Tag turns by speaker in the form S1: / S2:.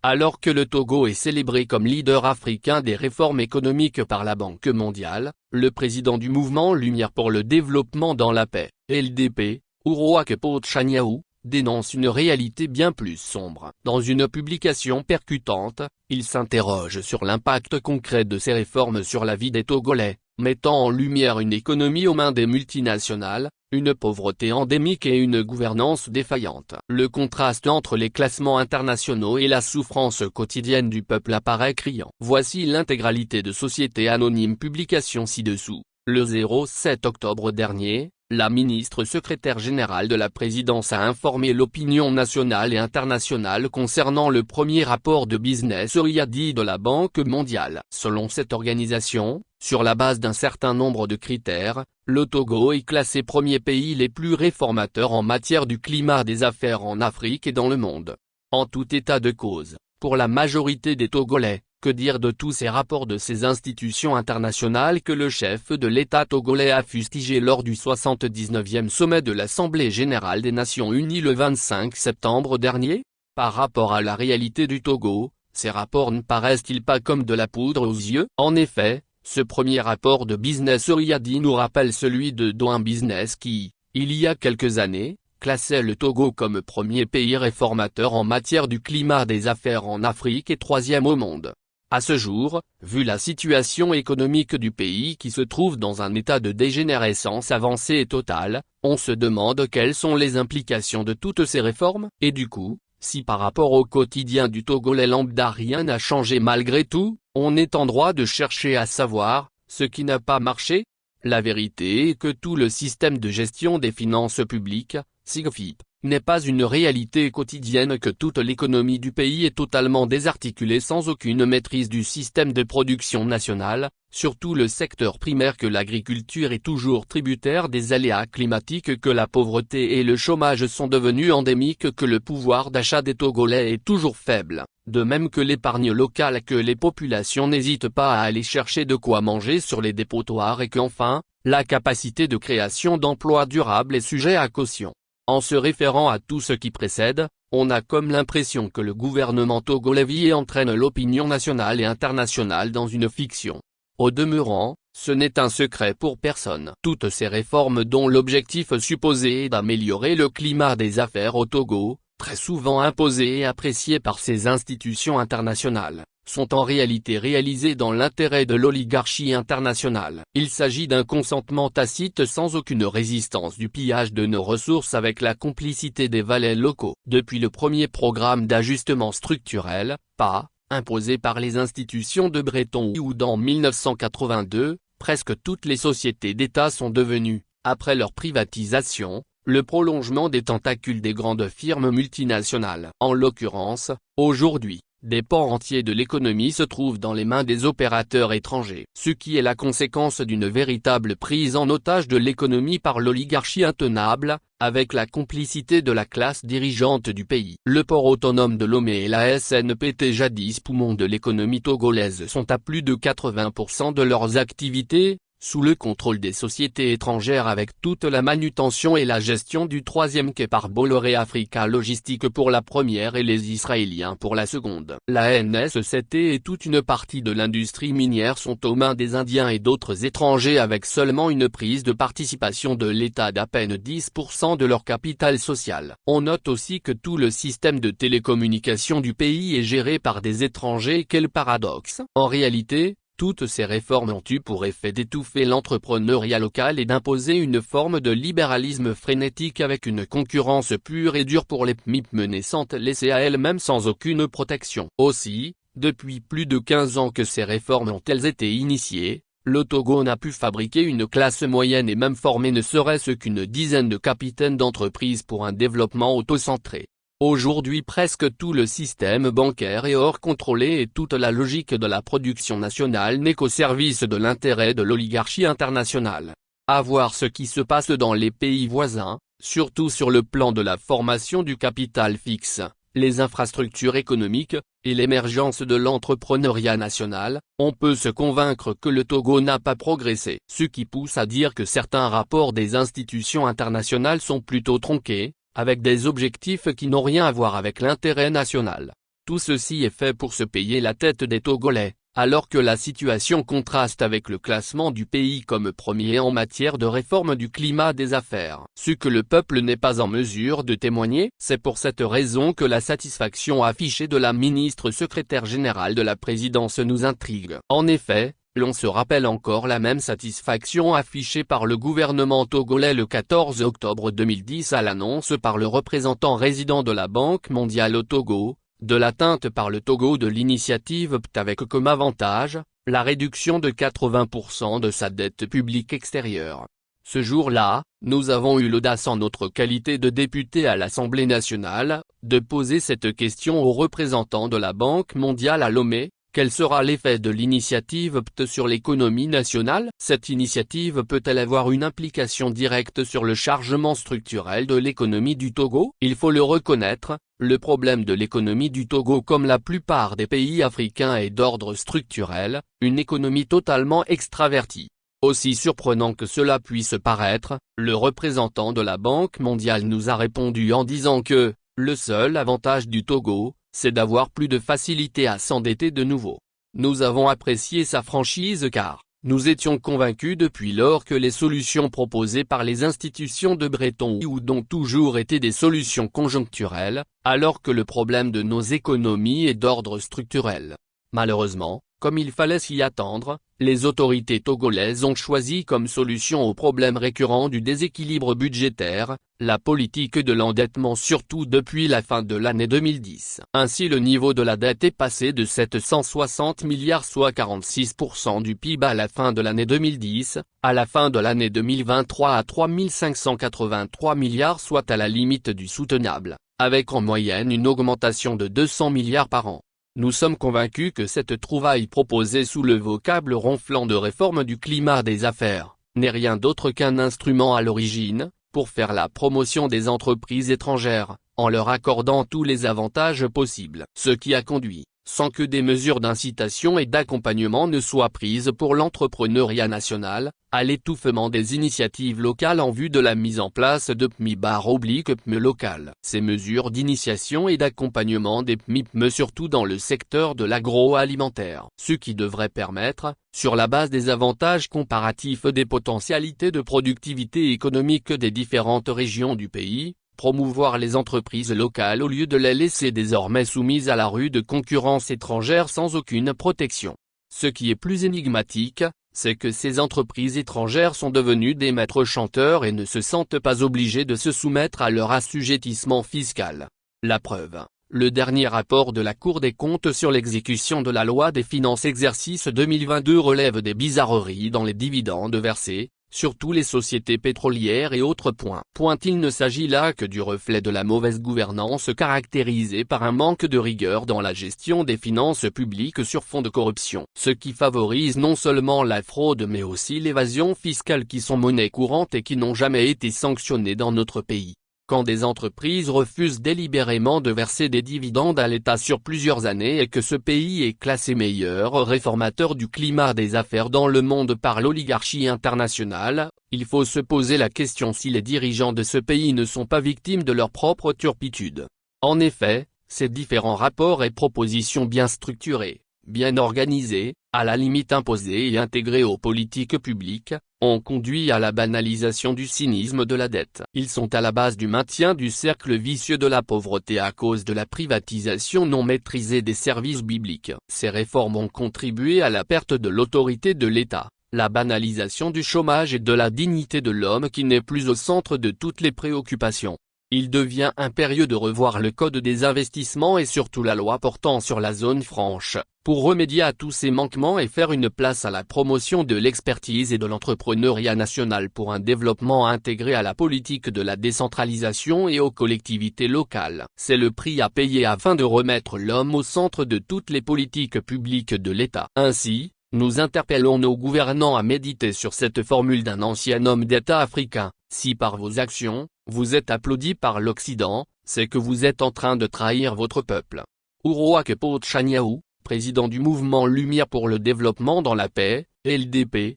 S1: Alors que le Togo est célébré comme leader africain des réformes économiques par la Banque mondiale, le président du mouvement Lumière pour le développement dans la paix, LDP, Uruakpo Tchaniaou, dénonce une réalité bien plus sombre. Dans une publication percutante, il s'interroge sur l'impact concret de ces réformes sur la vie des Togolais, mettant en lumière une économie aux mains des multinationales, une pauvreté endémique et une gouvernance défaillante. Le contraste entre les classements internationaux et la souffrance quotidienne du peuple apparaît criant. Voici l'intégralité de Société Anonyme publication ci-dessous. Le 07 octobre dernier, la ministre secrétaire générale de la présidence a informé l'opinion nationale et internationale concernant le premier rapport de Business Oriadi de la Banque mondiale. Selon cette organisation, sur la base d'un certain nombre de critères, le Togo est classé premier pays les plus réformateurs en matière du climat des affaires en Afrique et dans le monde. En tout état de cause, pour la majorité des Togolais, que dire de tous ces rapports de ces institutions internationales que le chef de l'État togolais a fustigé lors du 79e sommet de l'Assemblée générale des Nations unies le 25 septembre dernier? Par rapport à la réalité du Togo, ces rapports ne paraissent-ils pas comme de la poudre aux yeux? En effet, ce premier rapport de Business Oriadi nous rappelle celui de Doing Business qui, il y a quelques années, classait le Togo comme premier pays réformateur en matière du climat des affaires en Afrique et troisième au monde. À ce jour, vu la situation économique du pays qui se trouve dans un état de dégénérescence avancée et totale, on se demande quelles sont les implications de toutes ces réformes, et du coup, si par rapport au quotidien du Togolais lambda rien n'a changé malgré tout, on est en droit de chercher à savoir, ce qui n'a pas marché. La vérité est que tout le système de gestion des finances publiques, SIGFIP, n'est pas une réalité quotidienne, que toute l'économie du pays est totalement désarticulée sans aucune maîtrise du système de production nationale, surtout le secteur primaire, que l'agriculture est toujours tributaire des aléas climatiques, que la pauvreté et le chômage sont devenus endémiques, que le pouvoir d'achat des Togolais est toujours faible, de même que l'épargne locale, que les populations n'hésitent pas à aller chercher de quoi manger sur les dépotoirs et qu'enfin, la capacité de création d'emplois durables est sujet à caution. En se référant à tout ce qui précède, on a comme l'impression que le gouvernement togolais vit et entraîne l'opinion nationale et internationale dans une fiction. Au demeurant, ce n'est un secret pour personne. Toutes ces réformes dont l'objectif supposé est d'améliorer le climat des affaires au Togo, très souvent imposées et appréciées par ces institutions internationales, sont en réalité réalisées dans l'intérêt de l'oligarchie internationale. Il s'agit d'un consentement tacite sans aucune résistance du pillage de nos ressources avec la complicité des valets locaux. Depuis le premier programme d'ajustement structurel, PA, imposé par les institutions de Bretton Woods en 1982, presque toutes les sociétés d'État sont devenues, après leur privatisation, le prolongement des tentacules des grandes firmes multinationales. En l'occurrence, aujourd'hui, des pans entiers de l'économie se trouvent dans les mains des opérateurs étrangers, ce qui est la conséquence d'une véritable prise en otage de l'économie par l'oligarchie intenable, avec la complicité de la classe dirigeante du pays. Le port autonome de Lomé et la SNPT, jadis poumon de l'économie togolaise, sont à plus de 80% de leurs activités sous le contrôle des sociétés étrangères, avec toute la manutention et la gestion du troisième quai par Bolloré Africa Logistique pour la première et les Israéliens pour la seconde. La NSCT et toute une partie de l'industrie minière sont aux mains des Indiens et d'autres étrangers, avec seulement une prise de participation de l'État d'à peine 10% de leur capital social. On note aussi que tout le système de télécommunication du pays est géré par des étrangers. Quel paradoxe! En réalité, toutes ces réformes ont eu pour effet d'étouffer l'entrepreneuriat local et d'imposer une forme de libéralisme frénétique, avec une concurrence pure et dure pour les PMIP menaçantes laissées à elles-mêmes sans aucune protection. Aussi, depuis plus de 15 ans que ces réformes ont-elles été initiées, le Togo n'a pu fabriquer une classe moyenne et même former ne serait-ce qu'une dizaine de capitaines d'entreprise pour un développement autocentré. Aujourd'hui, presque tout le système bancaire est hors contrôlé et toute la logique de la production nationale n'est qu'au service de l'intérêt de l'oligarchie internationale. À voir ce qui se passe dans les pays voisins, surtout sur le plan de la formation du capital fixe, les infrastructures économiques, et l'émergence de l'entrepreneuriat national, on peut se convaincre que le Togo n'a pas progressé. Ce qui pousse à dire que certains rapports des institutions internationales sont plutôt tronqués, avec des objectifs qui n'ont rien à voir avec l'intérêt national. Tout ceci est fait pour se payer la tête des Togolais, alors que la situation contraste avec le classement du pays comme premier en matière de réforme du climat des affaires. Ce que le peuple n'est pas en mesure de témoigner, c'est pour cette raison que la satisfaction affichée de la ministre secrétaire générale de la présidence nous intrigue. En effet, l'on se rappelle encore la même satisfaction affichée par le gouvernement togolais le 14 octobre 2010 à l'annonce par le représentant résident de la Banque mondiale au Togo, de l'atteinte par le Togo de l'initiative PT avec comme avantage, la réduction de 80% de sa dette publique extérieure. Ce jour-là, nous avons eu l'audace en notre qualité de députés à l'Assemblée nationale, de poser cette question aux représentants de la Banque mondiale à Lomé. Quel sera l'effet de l'initiative PT sur l'économie nationale? Cette initiative peut-elle avoir une implication directe sur le chargement structurel de l'économie du Togo? Il faut le reconnaître, le problème de l'économie du Togo comme la plupart des pays africains est d'ordre structurel, une économie totalement extravertie. Aussi surprenant que cela puisse paraître, le représentant de la Banque mondiale nous a répondu en disant que, le seul avantage du Togo, c'est d'avoir plus de facilité à s'endetter de nouveau. Nous avons apprécié sa franchise car, nous étions convaincus depuis lors que les solutions proposées par les institutions de Bretton Woods ont toujours été des solutions conjoncturelles, alors que le problème de nos économies est d'ordre structurel. Malheureusement, comme il fallait s'y attendre, les autorités togolaises ont choisi comme solution au problème récurrent du déséquilibre budgétaire, la politique de l'endettement surtout depuis la fin de l'année 2010. Ainsi le niveau de la dette est passé de 760 milliards soit 46% du PIB à la fin de l'année 2010, à la fin de l'année 2023 à 3583 milliards soit à la limite du soutenable, avec en moyenne une augmentation de 200 milliards par an. Nous sommes convaincus que cette trouvaille proposée sous le vocable ronflant de réforme du climat des affaires, n'est rien d'autre qu'un instrument à l'origine, pour faire la promotion des entreprises étrangères, en leur accordant tous les avantages possibles. Ce qui a conduit, sans que des mesures d'incitation et d'accompagnement ne soient prises pour l'entrepreneuriat national, à l'étouffement des initiatives locales en vue de la mise en place de PMI/PME locales. Ces mesures d'initiation et d'accompagnement des PMI/PME surtout dans le secteur de l'agroalimentaire. Ce qui devrait permettre, sur la base des avantages comparatifs des potentialités de productivité économique des différentes régions du pays, promouvoir les entreprises locales au lieu de les laisser désormais soumises à la rude concurrence étrangère sans aucune protection. Ce qui est plus énigmatique, c'est que ces entreprises étrangères sont devenues des maîtres chanteurs et ne se sentent pas obligées de se soumettre à leur assujettissement fiscal. La preuve, le dernier rapport de la Cour des comptes sur l'exécution de la loi des finances exercice 2022 relève des bizarreries dans les dividendes versés, surtout les sociétés pétrolières et autres points. Il ne s'agit là que du reflet de la mauvaise gouvernance caractérisée par un manque de rigueur dans la gestion des finances publiques sur fond de corruption. Ce qui favorise non seulement la fraude mais aussi l'évasion fiscale qui sont monnaie courante et qui n'ont jamais été sanctionnées dans notre pays. Quand des entreprises refusent délibérément de verser des dividendes à l'État sur plusieurs années et que ce pays est classé meilleur réformateur du climat des affaires dans le monde par l'oligarchie internationale, il faut se poser la question si les dirigeants de ce pays ne sont pas victimes de leur propre turpitude. En effet, ces différents rapports et propositions bien structurés, bien organisés, à la limite imposés et intégrés aux politiques publiques, ont conduit à la banalisation du cynisme de la dette. Ils sont à la base du maintien du cercle vicieux de la pauvreté à cause de la privatisation non maîtrisée des services publics. Ces réformes ont contribué à la perte de l'autorité de l'État, la banalisation du chômage et de la dignité de l'homme qui n'est plus au centre de toutes les préoccupations. Il devient impérieux de revoir le code des investissements et surtout la loi portant sur la zone franche, pour remédier à tous ces manquements et faire une place à la promotion de l'expertise et de l'entrepreneuriat national pour un développement intégré à la politique de la décentralisation et aux collectivités locales. C'est le prix à payer afin de remettre l'homme au centre de toutes les politiques publiques de l'État. Ainsi, nous interpellons nos gouvernants à méditer sur cette formule d'un ancien homme d'État africain. Si par vos actions, vous êtes applaudi par l'Occident, c'est que vous êtes en train de trahir votre peuple. Uroake Pochaniaou, président du mouvement Lumière pour le développement dans la paix, LDP,